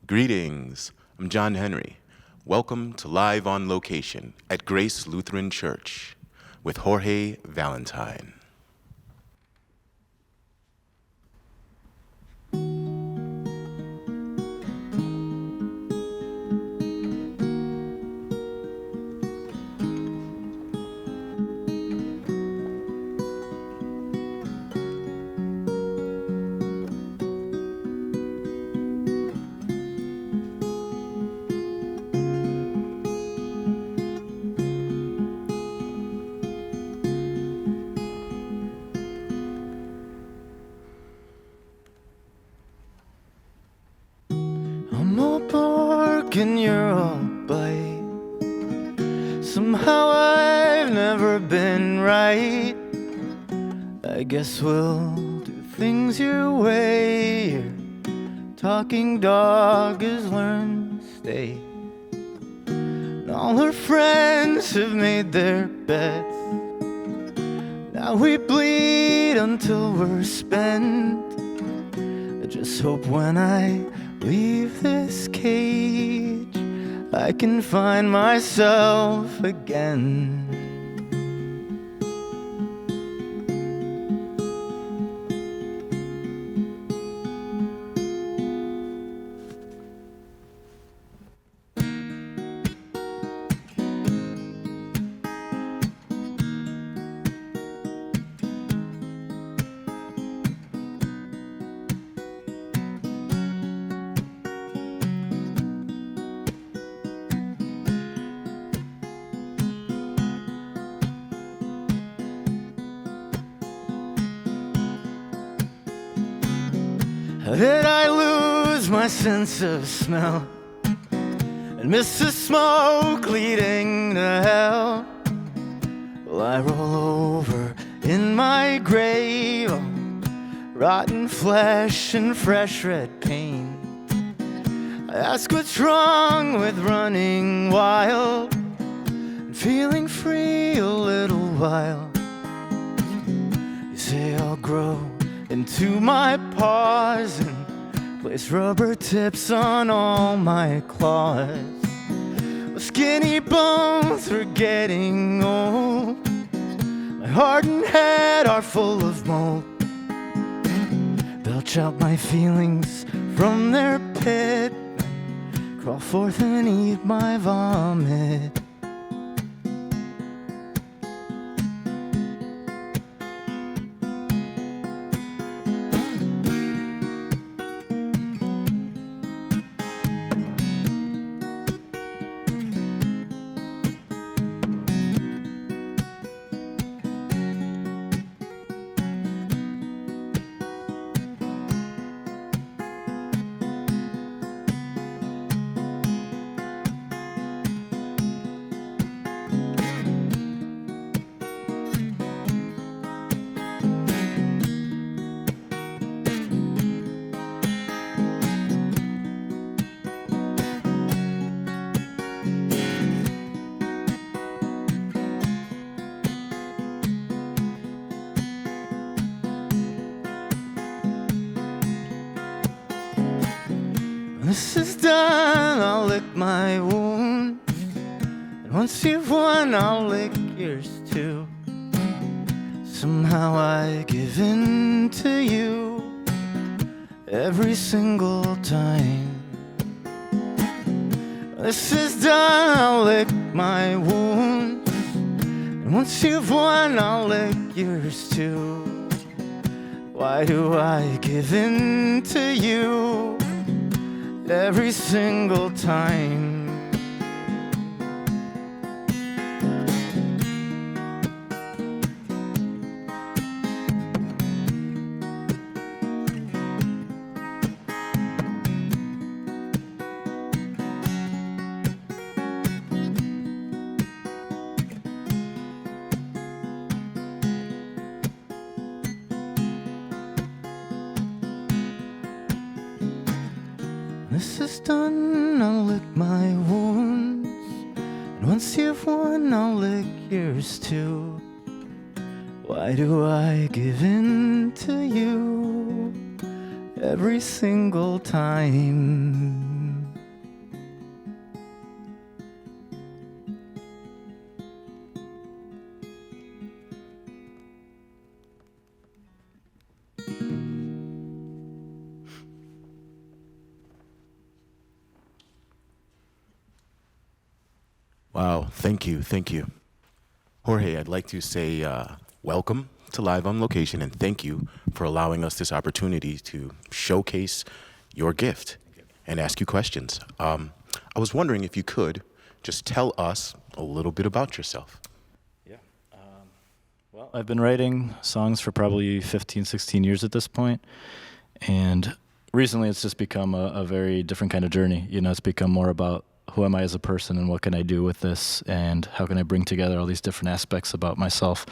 Greetings, I'm Jon Henry. Welcome to Live on Location at Grace Lutheran Church with Jorge Vallentine. And you're all bite. Somehow I've never been right. I guess we'll do things your way. Your talking dog has learned to stay. And all her friends have made their bets. Now we bleed until we're spent. I just hope when I leave this cage, I can find myself again. How did I lose my sense of smell and miss the smoke leading to hell? Well, I roll over in my grave, rotten flesh and fresh red paint. I ask what's wrong with running wild and feeling free a little while. You say I'll grow into my paws and place rubber tips on all my claws. The skinny bones are getting old. My heart and head are full of mold. They'll chop my feelings from their pit, crawl forth and eat my vomit. This is done, I'll lick my wounds. And once you've won, I'll lick yours too. Somehow I give in to you every single time. This is done, I'll lick my wounds. And once you've won, I'll lick yours too. Why do I give in to you every single time? This is done, I'll lick my wounds. And once you've won, I'll lick yours too. Why do I give in to you every single time? Wow, thank you, thank you. Jorge, I'd like to say welcome to Live on Location, and thank you for allowing us this opportunity to showcase your gift and ask you questions. I was wondering if you could just tell us a little bit about yourself. Yeah. Well, I've been writing songs for probably 15, 16 years at this point, and recently it's just become a very different kind of journey. You know, it's become more about who am I as a person and what can I do with this and how can I bring together all these different aspects about myself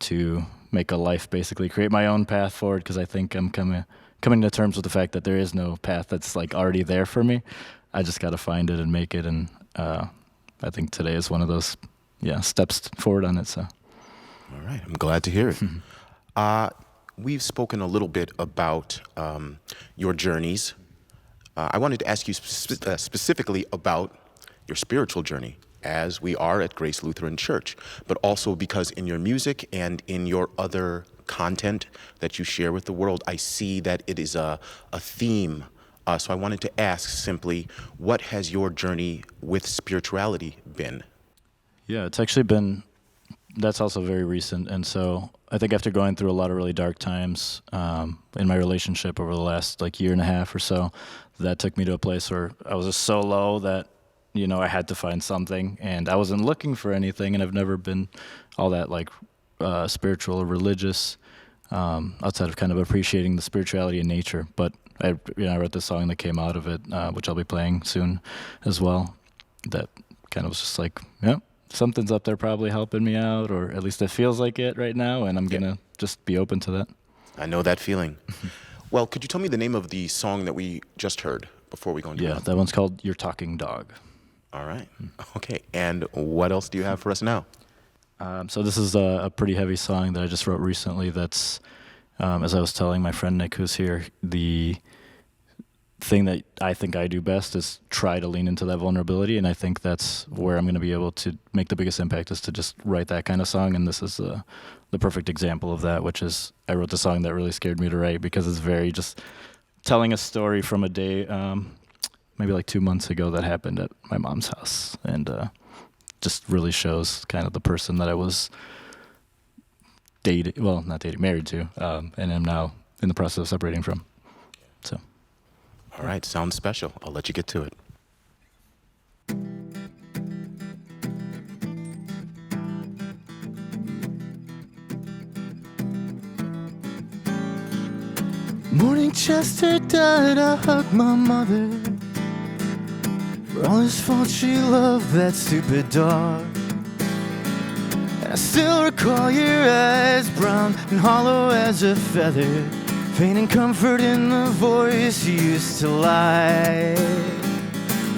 to make a life, basically create my own path forward, because I think I'm coming to terms with the fact that there is no path that's like already there for me. I just got to find it and make it, and I think today is one of those steps forward on it. So, all right, I'm glad to hear it. We've spoken a little bit about your journeys. I wanted to ask you specifically about your spiritual journey, as we are at Grace Lutheran Church, but also because in your music and in your other content that you share with the world, I see that it is a theme. So I wanted to ask simply, what has your journey with spirituality been? Yeah, it's actually been, that's also very recent. And so I think after going through a lot of really dark times in my relationship over the last year and a half or so, that took me to a place where I was just so low that, you know, I had to find something, and I wasn't looking for anything, and I've never been all that spiritual or religious outside of kind of appreciating the spirituality in nature. But I wrote this song that came out of it, which I'll be playing soon as well, that kind of was just like, yeah, something's up there probably helping me out, or at least it feels like it right now, and I'm going to just be open to that. I know that feeling. Well, could you tell me the name of the song that we just heard before we go into it? Yeah, that one's called Your Talking Dog. All right. Okay. And what else do you have for us now? So this is a pretty heavy song that I just wrote recently that's, as I was telling my friend Nick, who's here, the thing that I think I do best is try to lean into that vulnerability, and I think that's where I'm going to be able to make the biggest impact, is to just write that kind of song, and this is the perfect example of that, which is I wrote the song that really scared me to write because it's very just telling a story from a day, maybe 2 months ago, that happened at my mom's house, and just really shows kind of the person that I was married to, and am now in the process of separating from. So. All right, sounds special. I'll let you get to it. Morning Chester died, I hugged my mother. For all his faults, she loved that stupid dog. And I still recall your eyes, brown and hollow as a feather, feigning comfort in the voice you used to lie.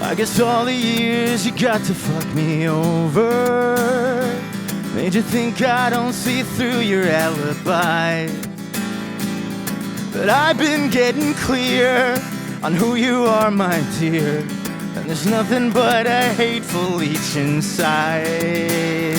I guess all the years you got to fuck me over made you think I don't see through your alibi. But I've been getting clear on who you are, my dear, and there's nothing but a hateful leech inside.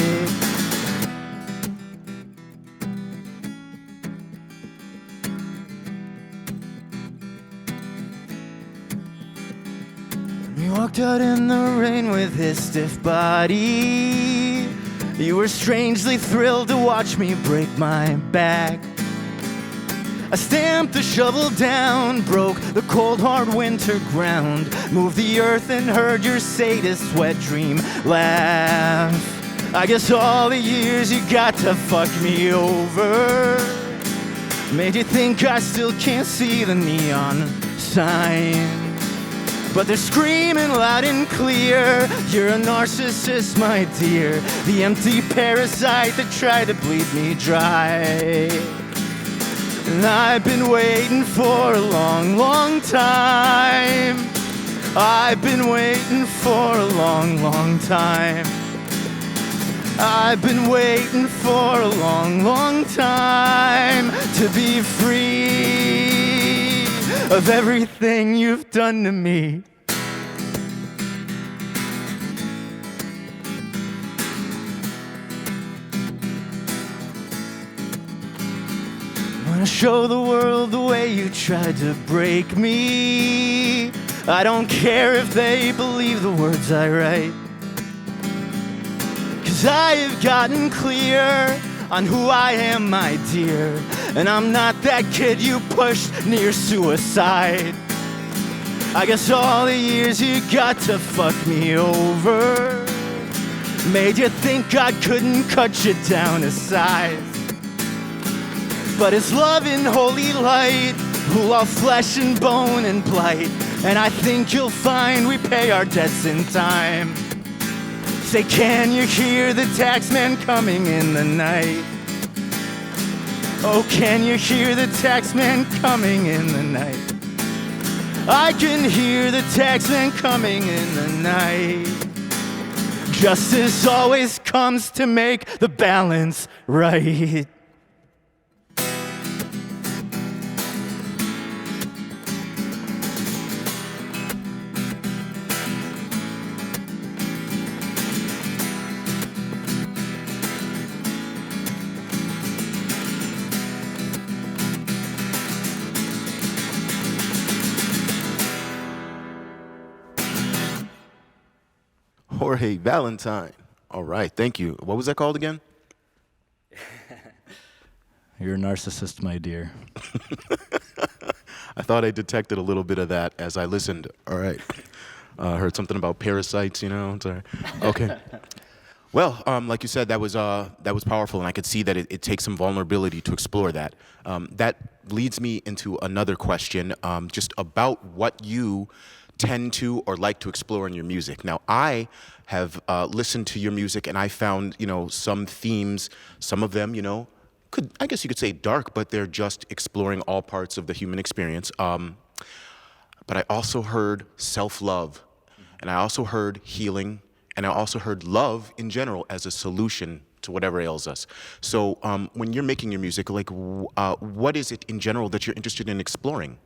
We walked out in the rain with his stiff body. You were strangely thrilled to watch me break my back. I stamped the shovel down, broke the cold hard winter ground, moved the earth and heard your sadist wet dream laugh. I guess all the years you got to fuck me over made you think I still can't see the neon sign. But they're screaming loud and clear, you're a narcissist, my dear, the empty parasite that tried to bleed me dry. And I've been waiting for a long, long time. I've been waiting for a long, long time. I've been waiting for a long, long time to be free of everything you've done to me. Wanna show the world the way you tried to break me. I don't care if they believe the words I write, 'cause I've gotten clear on who I am, my dear. And I'm not that kid you pushed near suicide. I guess all the years you got to fuck me over made you think God couldn't cut you down to size. But His loving holy light rule all flesh and bone and blight, and I think you'll find we pay our debts in time. Say, can you hear the taxman coming in the night? Oh, can you hear the taxman coming in the night? I can hear the taxman coming in the night. Justice always comes to make the balance right. Jorge Vallentine. All right, thank you. What was that called again? You're a narcissist, my dear. I thought I detected a little bit of that as I listened. All right. Heard something about parasites, you know. Sorry. Okay. Well, like you said, that was powerful, and I could see that it takes some vulnerability to explore that. That leads me into another question, just about what you tend to or like to explore in your music. Now, I have listened to your music, and I found, some themes, some of them, I guess you could say dark, but they're just exploring all parts of the human experience. But I also heard self-love, and I also heard healing, and I also heard love in general as a solution to whatever ails us. So when you're making your music, what is it in general that you're interested in exploring?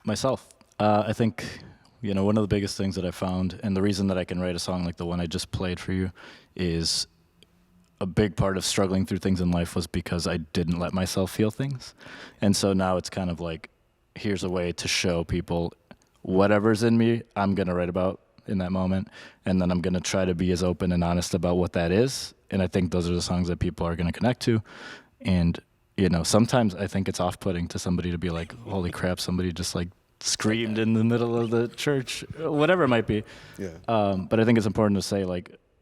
Myself. I think, one of the biggest things that I found, and the reason that I can write a song like the one I just played for you, is a big part of struggling through things in life was because I didn't let myself feel things. And so now it's kind of like, here's a way to show people whatever's in me, I'm going to write about in that moment. And then I'm going to try to be as open and honest about what that is. And I think those are the songs that people are going to connect to. And, sometimes I think it's off-putting to somebody to be like, holy crap, somebody just screamed in the middle of the church, whatever it might be. Yeah. But I think it's important to say,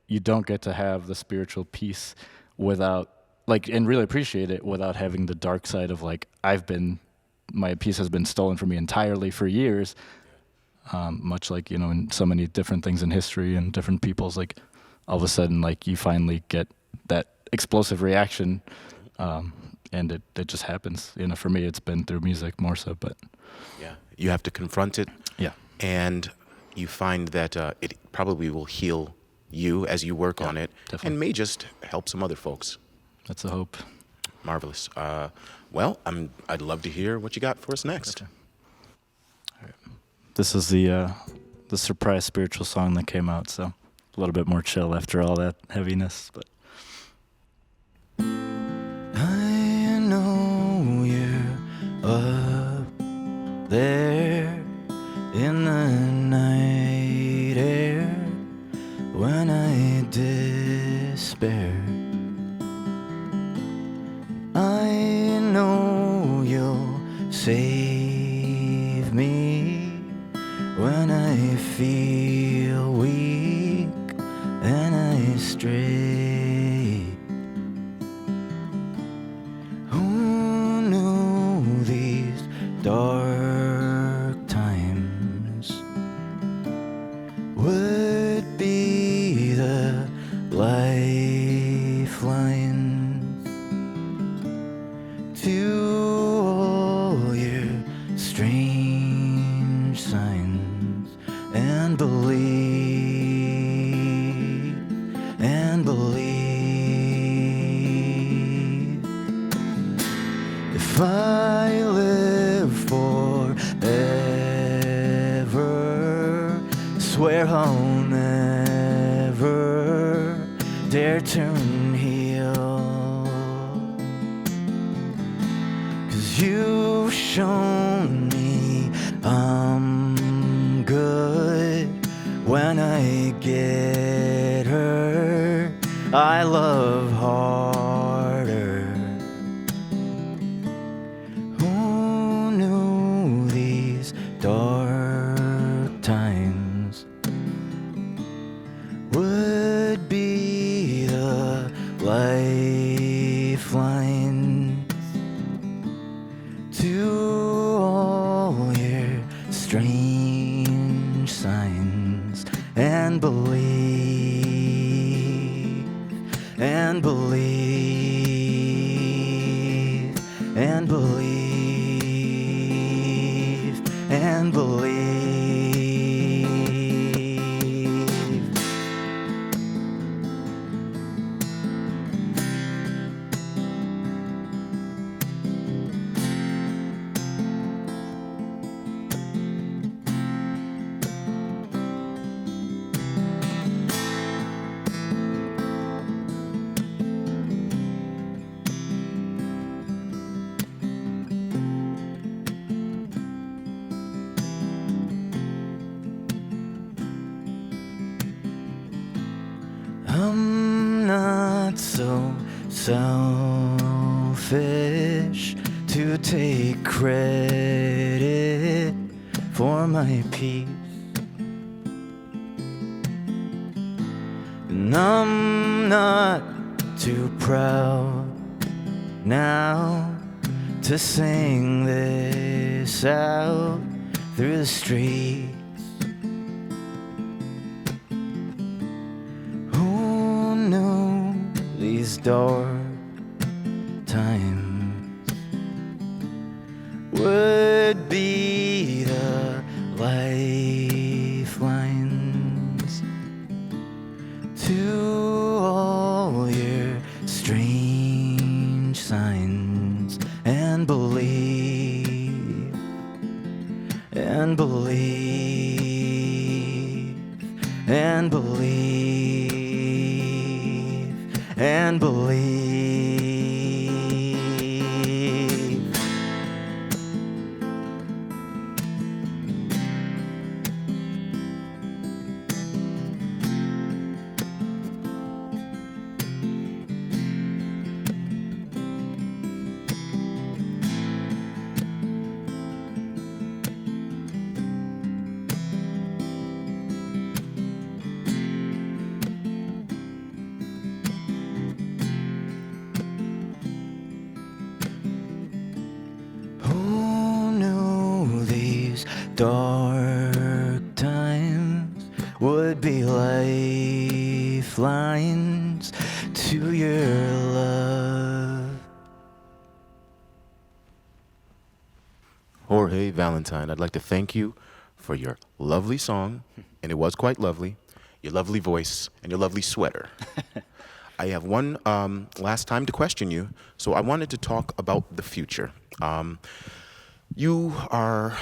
you don't get to have the spiritual peace without, and really appreciate it without having the dark side of, my peace has been stolen from me entirely for years. Much like, in so many different things in history and different people's, all of a sudden, you finally get that explosive reaction, and it just happens. For me, it's been through music more so, but... Yeah. You have to confront it. Yeah. And you find that it probably will heal you as you work on it, definitely. And may just help some other folks. That's the hope. Marvelous. Well, I'd love to hear what you got for us next. Gotcha. All right. This is the surprise spiritual song that came out, so a little bit more chill after all that heaviness. But I know you're up there in the night air when I despair. I know you'll save me when I feel weak and I stray. Who knew these dark times would be the lifelines to all your strange signs, and believe if I live forever, swear I'll never dare turn heel. 'cause you've shown me I'm good. When I get hurt, I love harder. Who knew these dark times would be the lifelines to all your strange signs, and believe, and believe, and believe, and believe. I'm not so selfish to take credit for my peace, and I'm not too proud now to sing this out through the streets. These dark times would be the lifelines to all your strange signs, and believe, and believe, and believe, and believe. Dark times would be lifelines to your love. Jorge Vallentine, I'd like to thank you for your lovely song, and it was quite lovely, your lovely voice, and your lovely sweater. I have one last time to question you, so I wanted to talk about the future. You are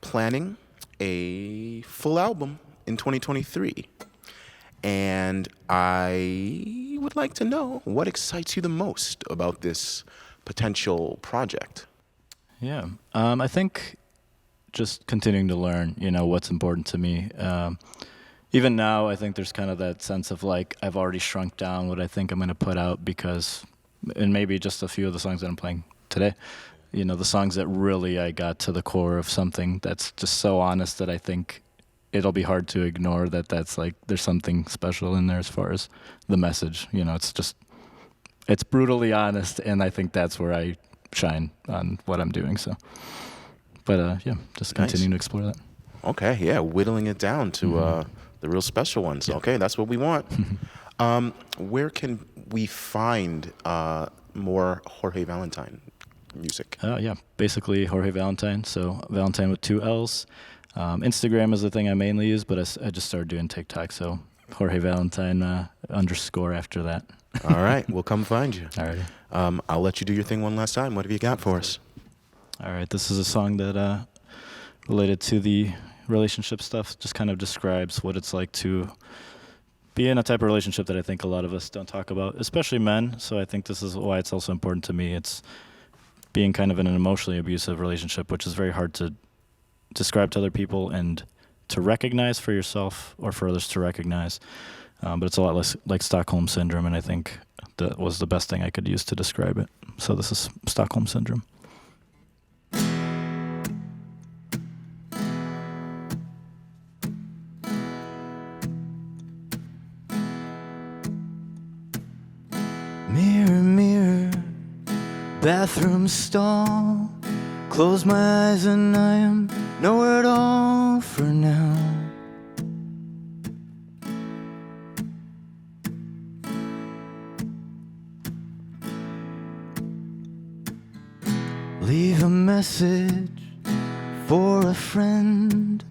planning a full album in 2023, and I would like to know what excites you the most about this potential project. Yeah, I think just continuing to learn, what's important to me. Even now, I think there's kind of that sense of like I've already shrunk down what I think I'm going to put out and maybe just a few of the songs that I'm playing today. The songs that really I got to the core of something that's just so honest that I think it'll be hard to ignore that's like there's something special in there as far as the message. It's brutally honest, and I think that's where I shine on what I'm doing. So, but just continuing to explore that. Okay, yeah, whittling it down to the real special ones. Yeah. Okay, that's what we want. Where can we find more Jorge Vallentine music? Basically Jorge Vallentine. So Vallentine with 2 L's. Instagram is the thing I mainly use, but I just started doing TikTok. So Jorge Vallentine _ after that. All right, we'll come find you. All right. I'll let you do your thing one last time. What have you got for us? All right, this is a song that related to the relationship stuff. Just kind of describes what it's like to be in a type of relationship that I think a lot of us don't talk about, especially men. So I think this is why it's also important to me. It's being kind of in an emotionally abusive relationship, which is very hard to describe to other people and to recognize for yourself or for others to recognize. But it's a lot less like Stockholm Syndrome, and I think that was the best thing I could use to describe it. So this is Stockholm Syndrome. Mirror, mirror, bathroom stall. Close my eyes and I am nowhere at all for now. Leave a message for a friend.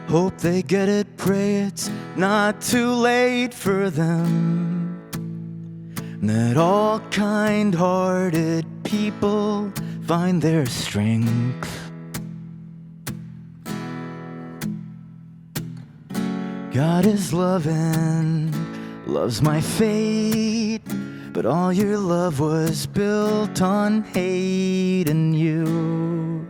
Hope they get it, pray it's not too late for them. And that all kind-hearted people find their strength. God is loving, loves my fate, but all your love was built on hate, and you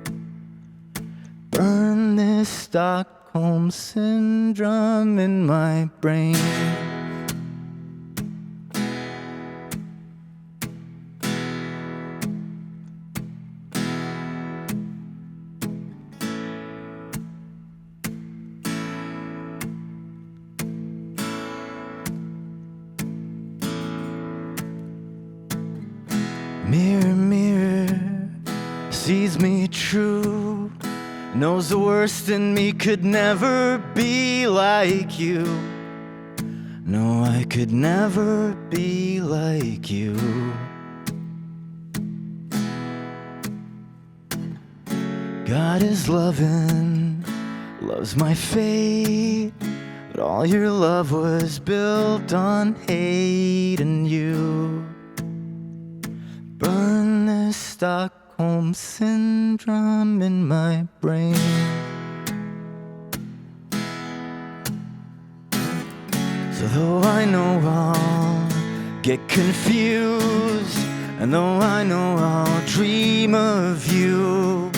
burn this Stockholm Syndrome in my brain. Mirror, mirror, sees me true, knows the worst in me could never be like you. No, I could never be like you. God is loving, loves my fate, but all your love was built on hate, and you burn this Stockholm Syndrome in my brain. So though I know I'll get confused, and though I know I'll dream of you,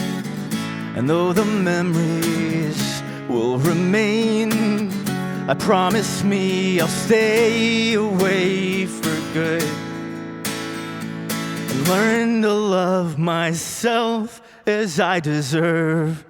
and though the memories will remain, I promise me I'll stay away for good. Learn to love myself as I deserve.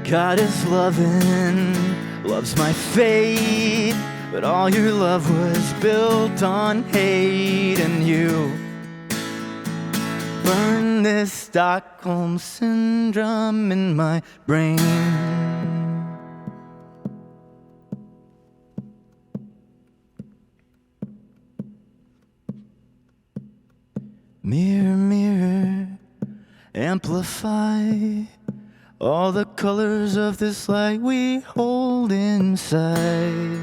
God is loving, loves my fate, but all your love was built on hate, and you burn this Stockholm Syndrome in my brain. Mirror, mirror, amplify all the colors of this light we hold inside.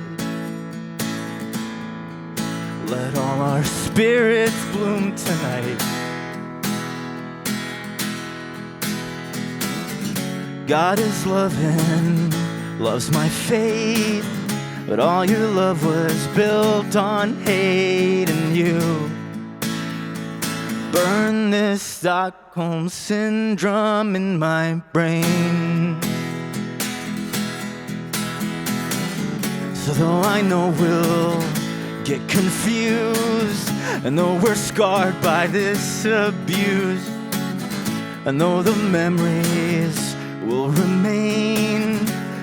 Let all our spirits bloom tonight. God is loving, loves my fate, but all your love was built on hate, and you burn this Stockholm Syndrome in my brain. So though I know we'll get confused, and though we're scarred by this abuse, and though the memories will remain,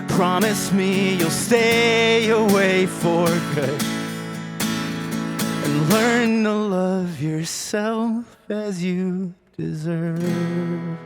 promise me you'll stay away for good, and learn to love yourself as you deserve.